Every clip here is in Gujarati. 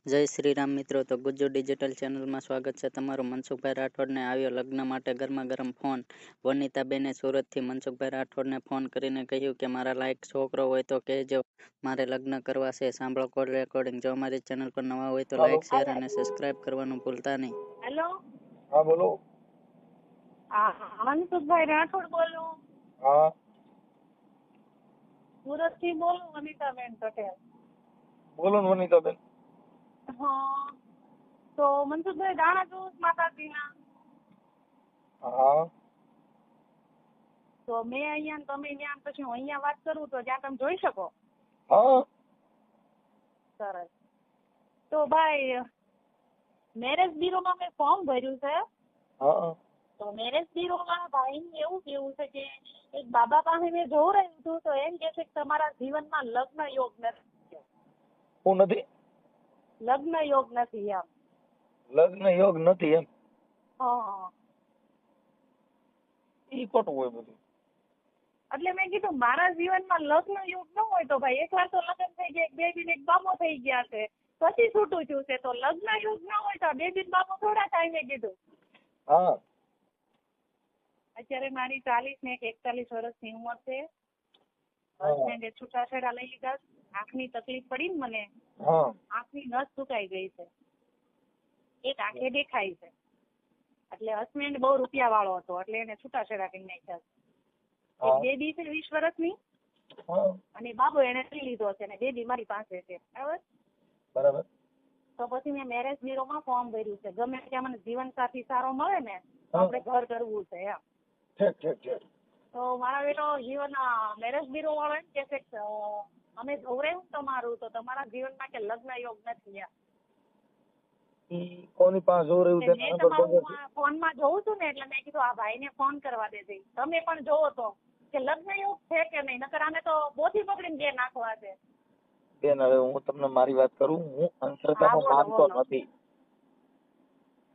જય શ્રી રામ મિત્રો. તો ગુજ્જુ ડિજિટલ ચેનલમાં સ્વાગત છે તમારું. મનસુખભાઈ રાઠોડને આવ્યો લગ્ન માટે ગરમા ગરમ ફોન. વનિતાબેને સુરતથી મનસુખભાઈ રાઠોડને ફોન કરીને કહ્યું કે મારા લાયક છોકરો હોય તો કહેજો, મારે લગ્ન કરવા છે. સાંભળો કોલ રેકોર્ડિંગ. જો અમારી ચેનલ પર નવા હોય તો લાઈક, શેર અને સબસ્ક્રાઇબ કરવાનું ભૂલતા નહીં. હેલો. હા બોલો. હા, મનસુખભાઈ રાઠોડ બોલું. હા સુરત થી બોલું, વનિતાબેન પટેલ. બોલો ને વનિતાબેન. હા, તો મનસુખભાઈ દાણા જોઉં માતાજીના. હા તો મેં અહીંયા ને તમે ત્યાં, પછી હું અહીંયા વાત કરું તો ત્યાં તમે જોઈ શકો. હા સરસ. તો ભાઈ, મેરેજ બ્યુરોમાં મેં ફોર્મ ભર્યું છે. હા તો મેરેજ બ્યુરોમાં ભાઈ એવું કેવું છે કે એક બાબા પાસે મેં જોઈ રહ્યું હતું, તો એમ કે છે કે તમારા જીવનમાં લગ્ન યોગ નથી. હું નથી. લગ્ન યોગ નથી એમ. લગ્ન યોગ નથી એમ. હા. ઈ ખોટું હોય બધું. એટલે મેં કીધું મારા જીવનમાં લગ્ન યોગ ન હોય તો ભાઈ, એકવાર તો લગ્ન થઈ ગયા, બેબી ને એક બાબો થઈ ગયા છે, પછી છૂટું થયું છે, તો લગ્ન યોગ ન હોય તો બેબી બાબો થોડા થાય. મેં કીધું હા અત્યારે મારી 40 ને 41 વર્ષની ઉંમર છે. હા. હસબન્ડે છૂટાછેડા લઈ લીધા. આંખની તકલીફ પડી ને મને. હા આંખની નસ સુકાઈ ગઈ છે, એક આંખે દેખાય છે. એટલે હસબન્ડ બહુ રૂપિયા વાળો હતો, એટલે એને છૂટાછેડા કરી નાખ્યા. એક હા. બેબી છે 20 વર્ષની, હા અને બાબો એને લઈ લીધો છે, અને બેબી મારી પાસે છે. બરાબર. બરાબર. તો પછી મેં મેરેજ બ્યુરોમાં ફોર્મ ભર્યું છે. ગમે ત્યાં મને જીવન સાથી સારો મળે ને તો હા. આપણે ઘર કરવું છે એમ. ઠીક ઠીક ઠીક. તો મારા બેટો જીવન મેરેજ બ્યુરો વાળો એમ કે છે કે અમે જોવરાયું તમારું, તો તમારા જીવનમાં કે લગ્ન યોગ નથી એમ. ઈ કોની પાસે જોર રહ્યું છે? મેં તમારું ફોનમાં જોઉં છું ને, એટલે મેં કીધું આ ભાઈને ફોન કરવા દેજે. તમે પણ જોવો તો કે લગ્ન યોગ છે કે નહીં, નકર આને તો બોથી પકડીને બે નાખવા છે. બેન હવે હું તમને મારી વાત કરું. હું હા, અંધશ્રદ્ધામાં બોલો માનતો બોલો. નથી.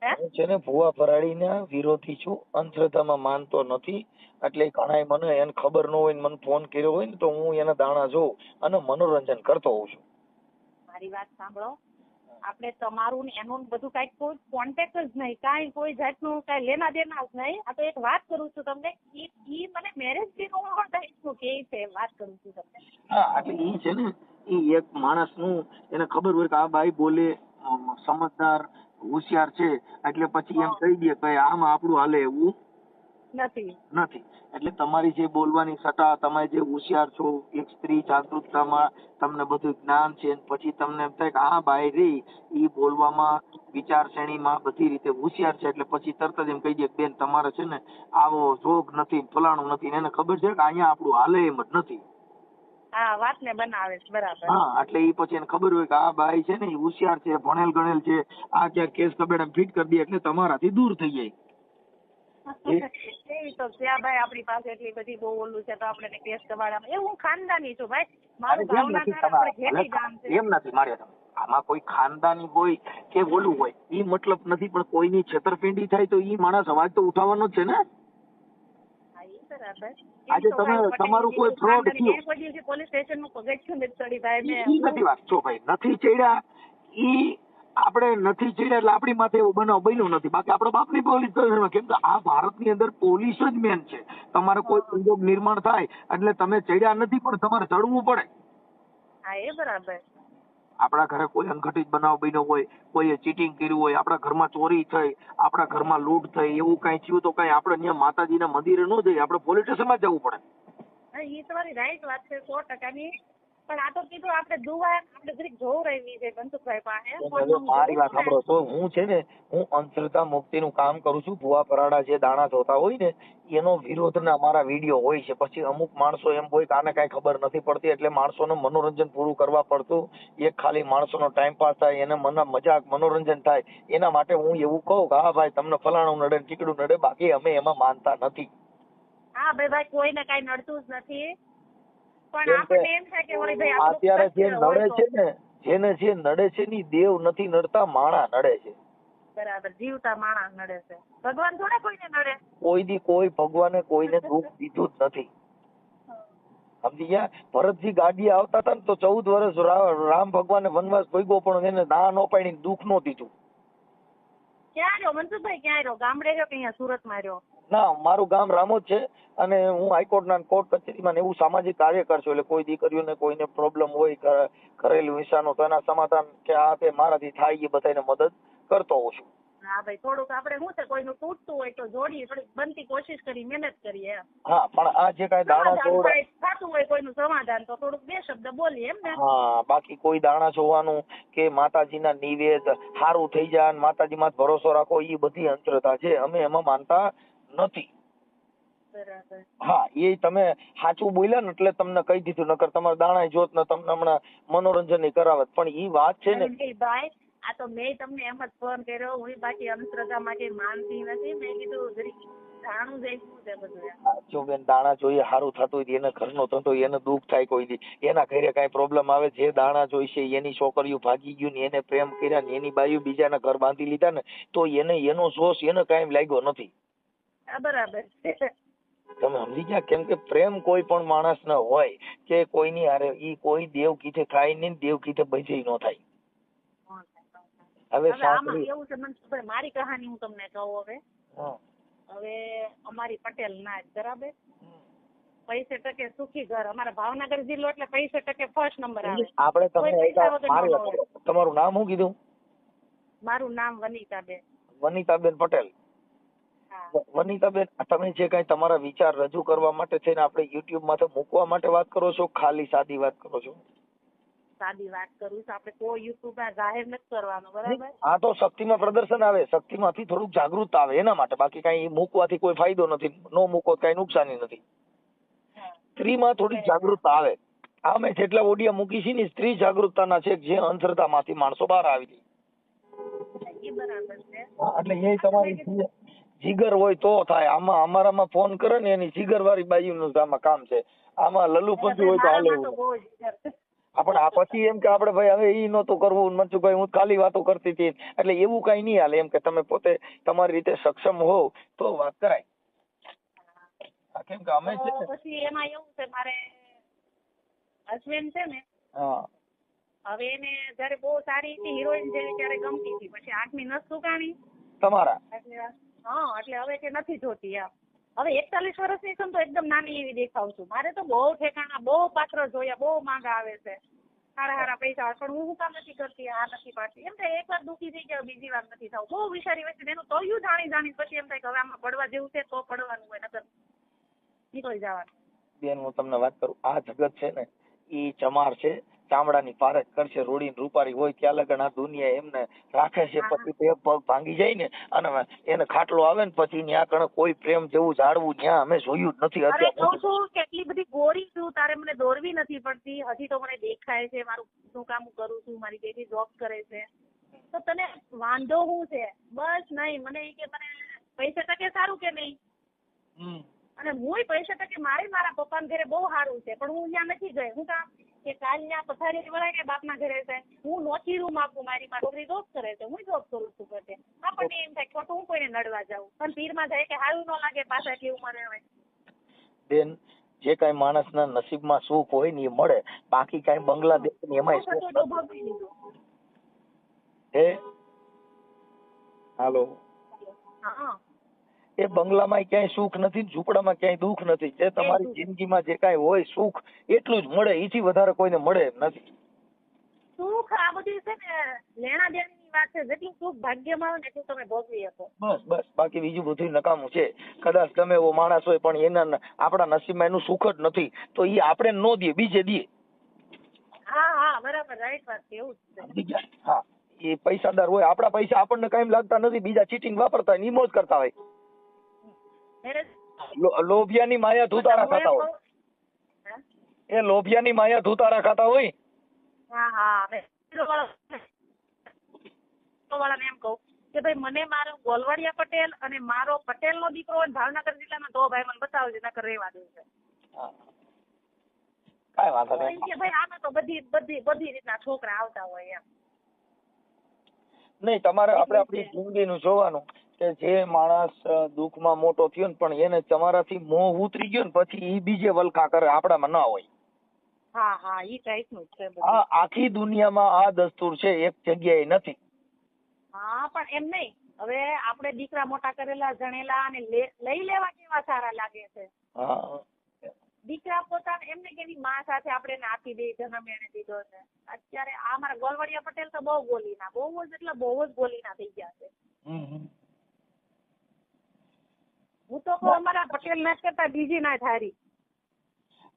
હે? હું છે ને ભુવા ફરાડીના વિરોધી છું. અંધશ્રદ્ધામાં માનતો નથી. એટલે ઘણાય મને એને ખબર ન હોય ને મને ફોન કર્યો હોય ને તો હું એના દાણા જોઉં અને મનોરંજન કરતો હોઉં છું. મારી વાત સાંભળો. આપણે તમારું ને એનું બધું કઈ કોઈ કોન્ટેક્ટ જ નહીં, કાંઈ કોઈ જાતનું કઈ લેના દેના જ નહીં. આ તો એક વાત કરું છું તમને. ઈ મને મેરેજ બ્યુરો ટાઈપનું કે છે, વાત કરું છું તમને. હા એટલે ઈ છે ને, ઈ એક માણસનું એને ખબર હોય કે આ બાઈ બોલે, સમજદાર, હોશિયાર છે, એટલે પછી એમ કહી દે કે આમાં આપણું હાલે એવું નથી. નથી. એટલે તમારી જે બોલવાની સટા, તમે જે હોશિયાર છો, એક સ્ત્રી જાગૃતતામાં તમને બધું જ્ઞાન છે, પછી તમને એમ થાય કે આ બાઈ રહી ઈ બોલવામાં, વિચારશ્રેણીમાં બધી રીતે હોશિયાર છે, એટલે પછી તરત જ એમ કહી દે બેન તમારે છે ને આવો જોગ નથી, ફલાણું નથી. એને ખબર છે કે અહીંયા આપણું હાલે એમ જ નથી. હા, વાત ને બનાવે છે. બરાબર. હા એટલે ઈ પછી એને ખબર હોય કે આ બાઈ છે ને ઈ હોશિયાર છે, ભણેલ ગણેલ છે, આ ક્યાંક કેસ કબેડા ફિટ કરી દે એટલે તમારાથી દૂર થઈ જાય. એવી તો ત્યાં ભાઈ આપણી પાસે એટલી બધી બહુ ઓલું છે, તો આપણે કેસ કબાડામાં. એ હું ખાનદાની છું ભાઈ. મારું ભાવનગર આપણે ઘેટી ગામ છે. એમ નથી મારે આમાં કોઈ ખાનદાની હોય કે ઓલું હોય ઈ મતલબ નથી, પણ કોઈની છેતરપિંડી થાય તો ઈ માણસ અવાજ તો ઉઠાવવાનો જ છે ને. હા, ઈ બરાબર. આજે તમે તમારું કોઈ ફ્રોડ થયું, કોઈ દિવસે પોલીસ સ્ટેશનનું પગથિયું નથી ચડી ભાઈ. ઈ નથી વાત. જો ભાઈ નથી ચડ્યા, ઈ આપણે નથી ચડ્યા એટલે આપણી માથે એવો બનાવ બન્યો નથી. બાકી આપણા બાપની પોલીસ સ્ટેશનમાં, કેમ કે આ ભારતની અંદર પોલીસ જ મેન છે. તમારે કોઈ સંજોગ નિર્માણ થાય એટલે તમે ચડ્યા નથી પણ તમારે ચડવું પડે. હા, એ બરાબર. આપણા ઘરે કોઈ અનઘટિત બનાવ બન્યો હોય, કોઈએ ચીટિંગ કર્યું હોય, આપણા ઘરમાં ચોરી થઈ, આપણા ઘરમાં લૂંટ થઈ, એવું કઈ થયું તો કઈ આપણે ત્યાં માતાજીના મંદિરે ન જઈએ, આપણે પોલીસ સ્ટેશનમાં જવું પડે. હા, એ તમારી રાઈટ વાત છે, 100%ની. પણ આ તો કીધું આપણે દુવા આપણે જરીક જોવું રહી છે મનસુખભાઈ પાસે. મારી વાત સાંભળો તો હું છે ને, હું અંધશ્રદ્ધા મુક્તિનું કામ કરું છું. ભુવા પરાડા જે દાણા જોતા હોય ને એનો વિરોધના અમારા વિડીયો હોય છે. પછી અમુક માણસો એમ હોય કે આને કઈ ખબર નથી પડતી એટલે માણસોનું મનોરંજન પૂરું કરવા પડતું, એક ખાલી માણસોનો ટાઈમ પાસ થાય, એને મજાક મનોરંજન થાય, એના માટે હું એવું કહું કે હા ભાઈ તમને ફલાણું નડે ટીકડું નડે, બાકી અમે એમાં માનતા નથી. હા ભાઈ, કોઈને કઈ નડતું જ નથી. પણ આપણને એમ થાય કે ઓય ભાઈ અત્યારે જે નડે છે ને, જેને જે નડે છે ની દેવ નથી નડતા, માણા નડે છે. બરાબર. જીવતા માણસ નડે છે, ભગવાન થોડા કોઈને નડે. કોઈ દી કોઈ ભગવાને કોઈને દુઃખ દીધું જ નથી. સમજી ગયા? ભરતજી ગાડીએ આવતા હતા ને તો 14 વર્ષ રામ ભગવાને વનવાસ ભોગવ્યો પણ એને ના નો પાડીને દુઃખ નો દીધું. ક્યાં રહ્યો મનસુખભાઈ? ક્યાં રહ્યો? ગામડે રહ્યો કે અહીંયા સુરતમાં રહ્યો? ના, મારું ગામ રામોદ છે અને હું હાઈકોર્ટના કોર્ટ કચેરીમાં ને એવું સામાજિક કાર્યકર છું. એટલે કોઈ દીકરીઓને કોઈને પ્રોબ્લેમ હોય ઘરેલું હિંસાનો તો એના સમાધાન કે આ તે મારાથી થાય એ બધાને મદદ કરતો હોઉં છું. હા ભાઈ, થોડુંક આપણે શું છે કોઈનું તૂટતું હોય તો જોડીએ, થોડીક બનતી કોશિશ કરી, મહેનત કરીએ. હા, પણ આ જે કાંઈ દાણા ચોર થતું હોય કોઈનું સમાધાન તો થોડુંક બે શબ્દ બોલીએ એમ ને. હા, બાકી કોઈ દાણા જોવાનું કે માતાજીના નિવેદ સારું થઈ જાય અને માતાજીમાં જ ભરોસો રાખો એ બધી અંધશ્રદ્ધા છે. અમે એમાં માનતા નથી. બરાબર. હા, એ તમે સાચું બોલ્યા ને એટલે તમને કહી દીધું, નકર તમારા દાણા જોત ને તમને હમણાં મનોરંજન કરાવત. પણ એ વાત છે ને ભાઈ, આ તો મેં તમને એમ જ ફોન કર્યો, હું બાકી અંધશ્રદ્ધામાં કઈ માનતી નથી. મેં કીધું જરીક જાણું જાય શું છે બધું. જો બેન, દાણા જોઈએ સારું થતું હોય એને ઘરનો ધંધો એને દુઃખ થાય કોઈ દી, એના ઘરે કઈ પ્રોબ્લેમ આવે, જે દાણા જોઈશે એની છોકરીઓ ભાગી ગયું ને એને પ્રેમ કર્યા ને એની બાયુ બીજાના ઘર બાંધી લીધા ને તો એને એનો જોશ એને કાયમ લાગ્યો નથી. બરાબર. તમે સમજી ગયા? કેમ કે પ્રેમ કોઈ પણ માણસ ન હોય કે કોઈની હારે ઈ કોઈ દેવ કીધે થાય નહીં, દેવ કીધે બજે ન થાય. હવે આમાં કેવું છે મનસુખભાઈ, મારી કહાની હું તમને કહું. હવે અમારી પટેલ ના બરાબર, પૈસે ટકે સુખી ઘર. અમારા ભાવનગર જિલ્લો એટલે પૈસે ટકે ફર્સ્ટ નંબર આવે. આપણે તમારું નામ શું કીધું? મારું નામ વનિતાબેન. વનિતાબેન પટેલ. વનિતાબેન, તમે જે કઈ તમારા વિચાર રજૂ કરવા માટે થઈને આપણે યુટ્યુબ માંથી મૂકવા માટે વાત કરો છો, ખાલી સાદી વાત કરો છો? સાદી વાત કરું છું. આપણે કોઈ યુટ્યુબ જાહેર નથી કરવાનું, બરાબર? હા, તો શક્તિમાં પ્રદર્શન આવે, શક્તિમાંથી થોડુંક જાગૃતતા આવે એના માટે. બાકી કઈ મૂકવાથી કોઈ ફાયદો નથી, નો મૂકો કઈ નુકસાની નથી. સ્ત્રીમાં થોડી જાગૃતતા આવે. અમે જેટલા ઓડિયા મૂકી છે ને સ્ત્રી જાગૃતતાના છે, જે અંધશ્રદ્ધામાંથી માણસો બહાર આવી હતી. એટલે એ તમારી જીગર હોય તો થાય. આમાં અમારામાં ફોન કરે ને એની જીગર વાળી બાયુનું આમાં કામ છે. આમાં લલ્લુ પંચુ હોય તો હાલે. આપણે આ પછી એમ કે આપણે ભાઈ હવે ઈ નહોતું કરવું મનસુખભાઈ, હું ખાલી વાતો કરતી હતી, એટલે એવું કઈ નહીં હાલે. એમ કે તમે પોતે તમારી રીતે સક્ષમ હોવ તો વાત કરાય. કેમ કે અમે પછી એમાં એવું છે, મારે હસબન્ડ છે ને, હવે એને જયારે બહુ સારી હતી હિરોઈન જેવી ત્યારે ગમતી હતી, પછી 8મી નસ સુકાણી તમારા, એટલે હવે કે નથી જોતી. હવે 41 વર્ષની છું તો એકદમ નાની એવી દેખાવ છું. મારે તો બહુ ઠેકાણા, બહુ પાત્ર જોયા, બહુ માંગા આવે છે, સારા સારા પૈસા, પણ હું શું કામ નથી કરતી, આ નથી પાડતી. એમ થાય એક વાર દુઃખી થઈ ગયા, બીજી વાર નથી થવું. બહુ વિચારી વચ્ચે એનું તોયું જાણી પછી એમ થાય કે હવે આમાં પડવા જેવું છે તો પડવાનું હોય, નકર નીકળી જવાનું. બેન, હું તમને વાત કરું, આ જગત છે ને ઈ ચમાર છે, ચામડાની પારખ કરશે. રૂડી રૂપારી હોય ત્યાં લગન આ દુનિયા એમને રાખે છે. પછી તે પગ ભાંગી જાય ને અને એને ખાટલો આવે ને પછી ત્યાં કણે કોઈ પ્રેમ જેવું ઝાડવું ત્યાં અમે જોયું જ નથી. અત્યારે કહું છું કેટલી બધી ગોરી છું, તારે મને દોરવી નથી પડતી. હજી તો મને દેખાય છે મારું શું કામ કરું છું, મારી બેટી જોબ કરે છે, તો તને વાંધો શું છે? બસ નહીં, મને કે મને પૈસા ટકે સારું કે નહીં, અને હું પૈસા ટકે મારા પપ્પાના ઘરે બહુ સારું છે, પણ હું ત્યાં નથી ગઈ. હું કામ કે કાલ ત્યાં પથારી વળાય કે બાપના ઘરે છે, હું નોખી રૂમ આપું, મારી માં છોકરી જોબ કરે છે, હું જોબ કરું છું બધે. આપણને એમ થાય ખોટું હું કોઈને નડવા જાઉં, પણ પીરમાં જાય કે સારું ન લાગે, પાછા કેવું મને હોય. બેન, જે કઈ માણસના નસીબમાં સુખ હોય ને એ મળે, બાકી કઈ બાંગ્લાદેશ ને એમાં હાલો, એ બંગલામાં ક્યાંય સુખ નથી, ઝૂંપડામાં ક્યાંય દુઃખ નથી. જે તમારી જિંદગીમાં જે કાંઈ હોય સુખ એટલું જ મળે, એથી વધારે કોઈને મળે નથી. સુખ આ બધી છે ને લેણા દેણાની વાત છે. જેટલું સુખ ભાગ્યમાં આવે ને એટલું તમે ભોગવી શકો. બસ બાકી બીજું બધું નકામું છે. કદાચ તમે એવો માણસ હોય પણ એના આપણા નસીબમાં એનું સુખ જ નથી તો એ આપણે નો દે, બીજે દે. હા, બરાબર, રાઈટ વાત છે. એવું જ છે. હા, એ પૈસાદાર હોય, આપણા પૈસા આપણને કાંઈ લાગતા નથી, બીજા ચીટિંગ વાપરતા હોય, મોજ કરતા હોય. લોભિયાની માયા ધુતારા ખાતા હોય, એ લોભિયાની માયા ધુતારા ખાતા હોય. વાળાને એમ કહું કે ભાઈ મને મારો ગોલવાડિયા પટેલ અને મારો પટેલ નો દીકરો હોય ભાવનગર જિલ્લામાં તો ભાઈ મને બતાવજો, નકર રહેવા દેવું છે. કાંઈ વાંધો નહીં કે ભાઈ આમાં તો બધી રીતના છોકરા આવતા હોય એમ. નહીં, તમારે આપણે આપણી જિંદગીનું જોવાનું કે જે માણસ દુઃખમાં મોટો થયો ને પણ એને તમારાથી મોહ ઉતરી ગયો ને પછી એ બીજે વલખા કરે, આપણામાં ના હોય. હા હા ઈ ટાઈપનું જ છે બધું. આ આખી દુનિયામાં આ દસ્તુર છે, એક જગ્યાએ નથી. હા પણ એમ નહીં, હવે આપણે દીકરા મોટા કરેલા જણેલા અને લઈ લેવા કેવા સારા લાગે છે. હા દીકરા પોતાને એમને કેવી માં સાથે આપણે એને આપી દઈએ, જન્મ એને દીધો છે. અત્યારે આ મારા ગોલવડિયા પટેલ તો બહુ બોલીના, બહુ જ એટલે બહુ જ બોલીના થઈ ગયા છે. હું તો કહું અમારા પટેલ ના કરતા બીજી ના થારી.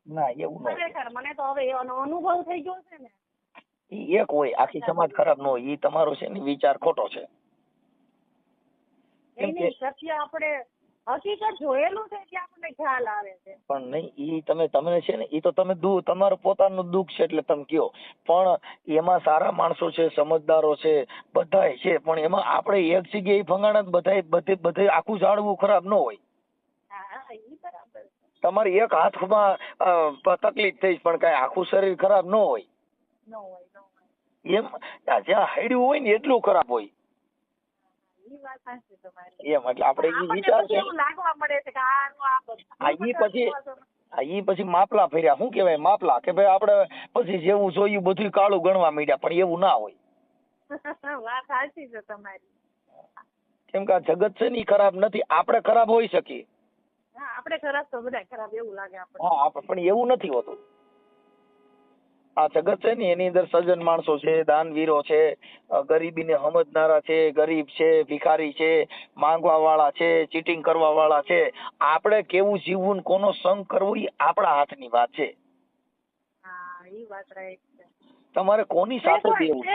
ના એવું ન ખરેખર મને તો હવે એનો અનુભવ થઈ ગયો છે ને. ઈ એક હોય, આખી સમાજ ખરાબ ન હોય. ઈ તમારો છે ને વિચાર ખોટો છે. એની સત્ય આપણે હકીકત જોયેલું છે એટલે આપણને ખ્યાલ આવે છે. પણ નહીં, ઈ તમને છે ને, ઈ તો તમે તમારું પોતાનું દુઃખ છે એટલે તમે કયો. પણ એમાં સારા માણસો છે, સમજદારો છે, બધાય છે. પણ એમાં આપણે એક જગ્યાએ ભંગાણા બધે આખું ઝાડવું ખરાબ ન હોય. હા ઈ બરાબર છે. તમારી એક હાથમાં તકલીફ થઈ પણ કઈ આખું શરીર ખરાબ ન હોય. ન હોય. એમ જ્યાં હાડ્યું હોય ને એટલું ખરાબ હોય. ઈ વાત સાચી તમારી. એમ એટલે આપણે ઈ વિચાર છે. એવું લાગવા મળે છે કે આ ઈ પછી માપલા ફેર્યા, શું કહેવાય માપલા, કે ભાઈ આપણે પછી જેવું જોયું બધું કાળું ગણવા માંડ્યા. પણ એવું ના હોય. વાત સાચી છે તમારી. કેમ કે આ જગત છે ને ઈ ખરાબ નથી, આપણે ખરાબ હોઈ શકીએ. હા આપણે ખરાબ તો બધા ખરાબ એવું લાગે આપણે. હા પણ એવું નથી હોતું. આ જગત છે ને એની અંદર સજ્જન માણસો છે, દાનવીરો છે, ગરીબીને સમજનારા છે, ગરીબ છે, ભિખારી છે, માંગવા વાળા છે, ચીટિંગ કરવા વાળા છે. આપણે કેવું જીવવું, કોનો સંગ કરવો એ આપણા હાથની વાત છે. હા ઈ વાત રાઈટ છે. તમારે કોની સાથે બેવું.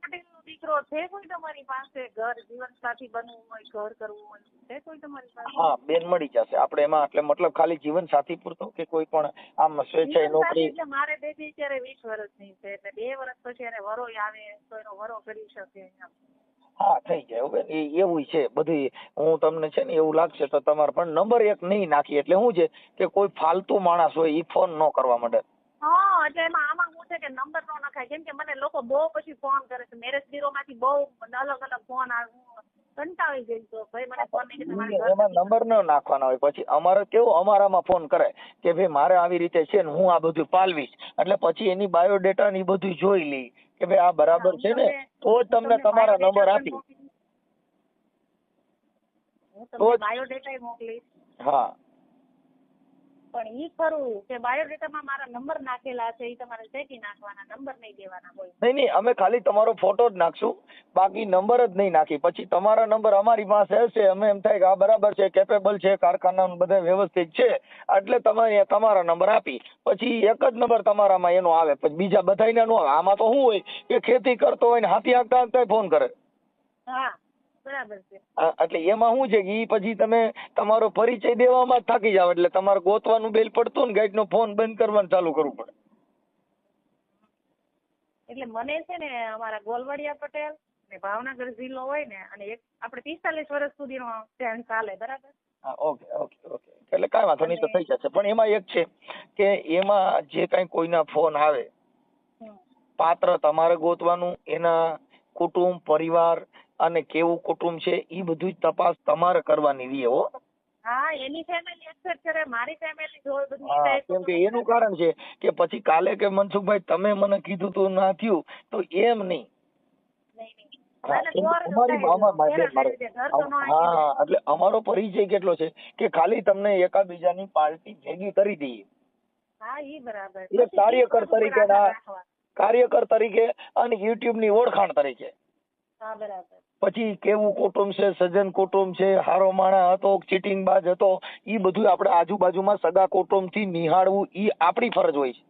પટેલનો દીકરો છે કોઈ તમારી પાસે, ઘર જીવન સાથી બનવું હોય, ઘર કરવું હોય, છે કોઈ તમારી પાસે? હા બેન મળી જશે આપણે એમાં. એટલે મતલબ ખાલી જીવન સાથી પૂરતો કે કોઈ પણ આમ સ્વેચ્છાએ નોકરી? એટલે મારે બેબી અત્યારે 20 વર્ષની છે, એટલે 2 વર્ષ પછી એને વરો આવે તો એનો વરો કરી શકે. હા થઈ જાય હવે એવું છે બધું. હું તમને છે ને એવું લાગશે તો તમારે પણ નંબર એક નહીં નાખી એટલે શું છે કે કોઈ ફાલતુ માણસ હોય ઈ ફોન ન કરવા માંડે. હા એટલે એમાં આમાં શું છે કે નંબર નો નખાય, કેમ કે મને લોકો બહુ પછી ફોન કરે છે. મેરેજ બ્યુરો માંથી બહુ અલગ અલગ ફોન આવે, કંટાળી ગઈ તો ભાઈ મને ફોન નહીં કે એમાં નંબર ન નાખવાના હોય. પછી અમારે કેવું, અમારામાં ફોન કરે કે ભાઈ મારે આવી રીતે છે ને હું આ બધું પાલવીશ, એટલે પછી એની બાયોડેટા ને બધું જોઈ લી કે ભાઈ આ બરાબર છે ને, તો જ તમને તમારા નંબર આપી. હું તમને બાયોડેટા મોકલીશ. હા પણ ઈ ખરું કે બાયોડેટામાં મારા નંબર નાખેલા છે, ઈ તમારે ચેકી નાખવાના, નંબર નહીં દેવાના હોય. નહીં અમે ખાલી તમારો ફોટો જ નાખશું, બાકી નંબર જ નહીં નાખી. પછી તમારા નંબર અમારી પાસે હશે, અમે એમ થાય કે આ બરાબર છે, કેપેબલ છે, કારખાના બધા વ્યવસ્થિત છે, એટલે તમે તમારા નંબર આપી. પછી એક જ નંબર તમારામાં એનો આવે, પછી બીજા બધાયના નો આવે. આમાં તો શું હોય કે ખેતી કરતો હોય ને હાથી હાંકતા હાંકતા ફોન કરે. હા બરાબર છે. એટલે એમાં શું છે કે ઈ પછી તમે તમારો પરિચય દેવામાં જ થાકી જાવ, એટલે તમારે ગોતવાનું બેલ પડતું ને ગાઈડ નો ફોન બંધ કરવાનું ચાલુ કરવું પડે. એટલે મને છે ને અમારા ગોલવડિયા પટેલ ને ભાવનગર જિલ્લો હોય ને, અને એક આપણે 45 વર્ષ સુધીનો ટ્રેન ચાલે, બરાબર? હા ઓકે. એટલે કાંઈ વાંધો નહીં, તો થઈ જશે. પણ એમાં એક છે કે એમાં જે કાંઈ કોઈના ફોન આવે, પાત્ર તમારે ગોતવાનું, એના કુટુંબ પરિવાર અને કેવું કુટુંબ છે ઈ બધું જ તપાસ તમારે કરવાની રહે હો. હા એની ફેમિલી એક્સેપ્ટ કરે, મારી ફેમિલી જોઈ બધું. હા કેમ કે એનું કારણ છે કે પછી કાલે કે મનસુખભાઈ તમે મને કીધું તો ના થયું તો એમ નહીં. હા એટલે અમારો પરિચય કેટલો છે કે ખાલી તમને એકાબીજાની પાર્ટી ભેગી કરી દઈએ. હા ઈ બરાબર. એક કાર્યકર તરીકે અને યુટ્યુબ ની ઓળખાણ તરીકે. હા બરાબર. પછી કેવું કુટુંબ છે, સજ્જન કુટુંબ છે, હારો માણા હતો, ચીટિંગ બાજ હતો, ઈ બધું આપણે આજુબાજુમાં સગા કુટુંબ થી નિહાળવું ઈ આપણી ફરજ હોય છે.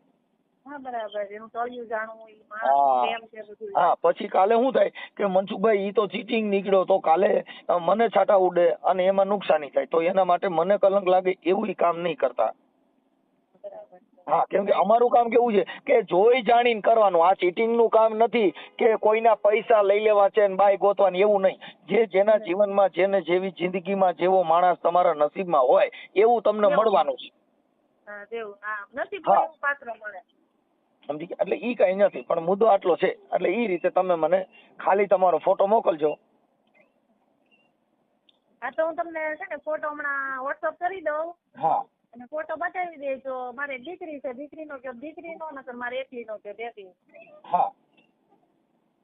હા બરાબર. એનું તળિયું જાણવું, ઈ માણસ કેમ છે બધું. હા પછી કાલે શું થાય કે મનસુખભાઈ ઈ તો ચીટિંગ નીકળ્યો તો કાલે મને છાટા ઉડે અને એમાં નુકસાની થાય, તો એના માટે મને કલંક લાગે એવું કામ નહીં કરતા. હા કેમ કે અમારું કામ કેવું છે કે જોઈ જાણીને કરવાનું. આ ચીટિંગ નું કામ નથી કે કોઈના પૈસા લઈ લેવા છે ને બાઈ ગોતવાની, એવું નહીં. જે જેના જીવનમાં જેને જેવી જિંદગીમાં જેવો માણસ તમારા નસીબમાં હોય એવું તમને મળવાનું છે. સમજી ગયા? એટલે ઈ કઈ નથી, પણ મુદ્દો આટલો છે. એટલે ઈ રીતે તમે મને ખાલી તમારો ફોટો મોકલજો. હા તો હું તમને છે ને ફોટો હમણાં વોટ્સઅપ કરી દઉં. હા અને ફોટો બતાવી દેજો. મારે દીકરી છે, દીકરીનો કયો દીકરીનો, નકર મારે એકલીનો કયો એકલી. હા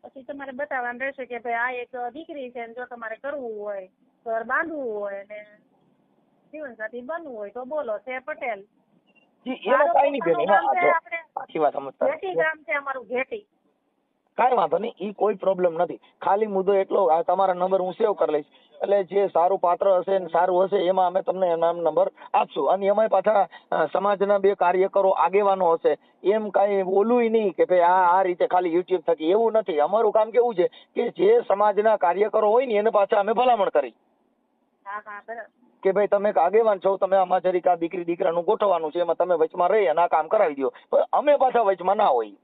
પછી તમારે બતાવવાનું રહેશે કે ભાઈ આ એક દીકરી છે ને જો તમારે કરવું હોય, ઘર બાંધવું હોય ને જીવનસાથી બનવું હોય તો બોલો. છે પટેલ. એમાં કઈ નહીં બેન, એમાં ગામ છે જો આપણે આખી વાત સમજતા ઘેટી ગામ છે અમારું, ઘેટી. કાંઈ વાંધો નહીં, ઈ કોઈ પ્રોબ્લેમ નથી. ખાલી મુદ્દો એટલો, આ તમારા નંબર હું સેવ કરી લઈશ, એટલે જે સારું પાત્ર હશે ને સારું હશે એમાં અમે તમને એના નંબર આપશું. અને એમાંય પાછા સમાજના બે કાર્યકરો આગેવાનો હશે, એમ કાંઈ બોલું નહીં કે ભાઈ આ રીતે ખાલી યુટ્યુબ થકી, એવું નથી. અમારું કામ કેવું છે કે જે સમાજના કાર્યકરો હોય ને એને પાછા અમે ભલામણ કરી હા હા બરાબર. કે ભાઈ તમે એક આગેવાન છો, તમે આમાં જરીક આ દીકરી દીકરાનું ગોઠવવાનું છે, એમાં તમે વચમાં રહી અને આ કામ કરાવી દો, પણ અમે પાછા વચમાં ના હોય.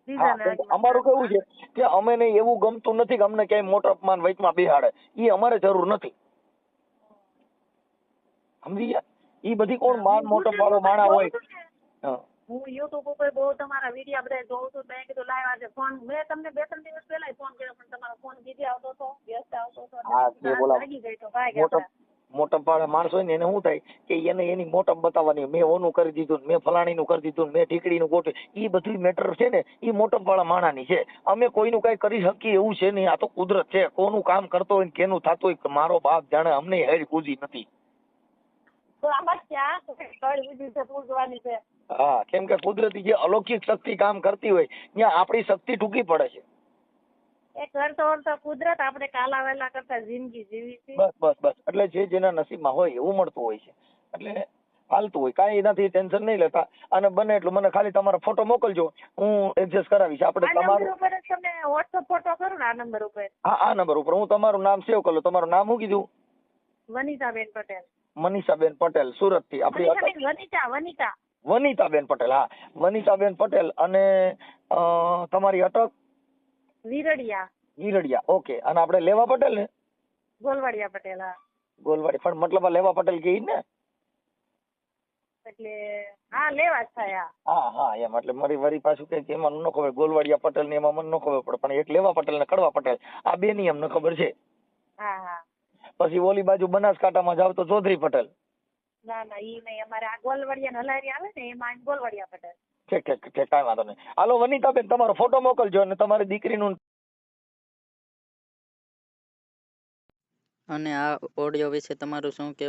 હા, કેમ કે અમારું કેવું છે કે અમે ને એવું ગમતું નથી કે અમને ક્યાંય મોટો અપમાન વચમાં બેહાડે, ઈ અમારે જરૂર નથી. સમજી ગયા? ઈ બધી કોણ માન મોટો વાળો માણા હોય. હા હું યુટ્યુબ ઉપર બહુ તમારા વિડીયો બધા જોઉં છું. મેં કીધું લાઈવ આજે ફોન, મેં તમને 2-3 દિવસ પહેલા ફોન કર્યો પણ તમારો ફોન બીજી આવતો હતો, વ્યસ્ત આવતો હતો. હા, તે બોલા લાગી ગઈ તો ભાઈ મોટો ગયા. મોટપ વાળા માણસ હોય ને એને શું થાય કે એને એની મોટપ બતાવવાની, મેં ઓનું કરી દીધું, મેં ફલાણીનું કરી દીધું, મેં ઠીકડીનું ગોઠવ્યું, ઈ બધી મેટર છે ને ઈ મોટપ વાળા માણાની છે. અમે કોઈનું કઈ કરી શકીએ એવું છે નહીં. આ તો કુદરત છે. કોનું કામ કરતો હોય ને કેનું થતું હોય મારો બાપ જાણે, અમને હેડ પૂજી નથી. તો આમાં ક્યાં કળ બુદ્ધિ છે પૂજવાની છે. હા, કેમ કે કુદરતી જે અલૌકિક શક્તિ કામ કરતી હોય ત્યાં આપણી શક્તિ ટૂંકી પડે છે. એ કરતો કુદરત આપણે કાલા વેલા કરતા જિંદગી જીવી છે. બસ બસ બસ, એટલે જે જેના નસીબમાં હોય એવું મળતું હોય છે, એટલે હાલતું હોય. કાંઈ એનાથી ટેન્શન નહીં લેતા. અને બને એટલું મને ખાલી તમારો ફોટો મોકલજો, હું એડજસ્ટ કરાવીશ. આપણે આ નંબર તમારું, ઉપર જ તમને વોટ્સઅપ ફોટો કરું ને આ નંબર ઉપર. હા આ નંબર ઉપર હું તમારું નામ સેવ કરી લઉં. તમારું નામ શું કીધું? વનિતાબેન પટેલ. મનીષાબેન પટેલ, સુરત થી. આપણી વનિતા વનિતાબેન પટેલ. હા, વનિતાબેન પટેલ. અને તમારી અટક? વિરડિયા. વીરડિયા. ઓકે. અને આપણે લેવા પટેલ ને? ગોલવાડિયા પટેલ. હા ગોલવાડી. પણ મતલબ આ લેવા પટેલ કે ઈ ને? એટલે હા લેવા જ થાય. હા હા એમ. એટલે મારી વરી પાછું કઈ એમાં ન ખબર, ગોલવાડિયા પટેલ ને એમાં મને ન ખબર પડે, પણ એક લેવા પટેલ ને કડવા પટેલ આ બે ની એમને ખબર છે. હા હા. પછી ઓલી બાજુ બનાસકાંઠામાં જાવ તો ચૌધરી પટેલ. ના ના ઈ નહીં, અમારે આ ગોલવાડિયા હલારી આવે ને એમાં ગોલવાડિયા પટેલ. ઠીક ઠીક ઠીક, કાંઈ વાંધો નહીં. હાલો વનિતાબેન, તમારો ફોટો મોકલજો અને તમારી દીકરીનું. અને આ ઓડિયો વિશે તમારું શું કહેવું?